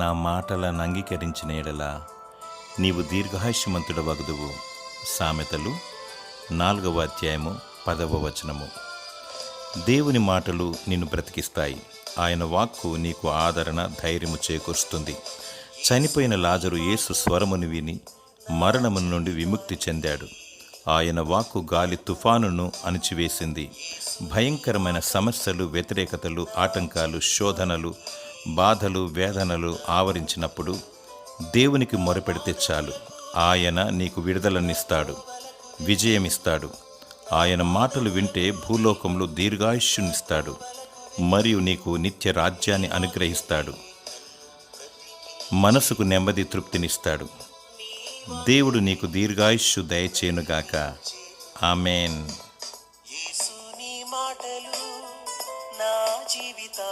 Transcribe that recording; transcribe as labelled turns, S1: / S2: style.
S1: నా మాటలను అంగీకరించిన ఎడల నీవు దీర్ఘాయుష్మంతుడవగుదువు. సామెతలు 4వ అధ్యాయము 10వ వచనము. దేవుని మాటలు నిన్ను బ్రతికిస్తాయి. ఆయన వాక్కు నీకు ఆదరణ, ధైర్యము చేకూరుస్తుంది. చనిపోయిన లాజరు యేసు స్వరమును విని మరణము నుండి విముక్తి చెందాడు. ఆయన వాక్కు గాలి తుఫానును అణిచివేసింది. భయంకరమైన సమస్యలు, వ్యతిరేకతలు, ఆటంకాలు, శోధనలు, బాధలు, వేదనలు ఆవరించినప్పుడు దేవునికి మొరపెడితే చాలు. ఆయన నీకు విడుదలనిస్తాడు, విజయమిస్తాడు. ఆయన మాటలు వింటే భూలోకంలో దీర్ఘాయుష్యునిస్తాడు మరియు నీకు నిత్య రాజ్యాన్ని అనుగ్రహిస్తాడు. మనసుకు నెమ్మది, తృప్తినిస్తాడు. దేవుడు నీకు దీర్ఘాయుష్యు దయచేయునుగాక. ఆమేన్.
S2: యేసు నీ మాటలు నా జీవితా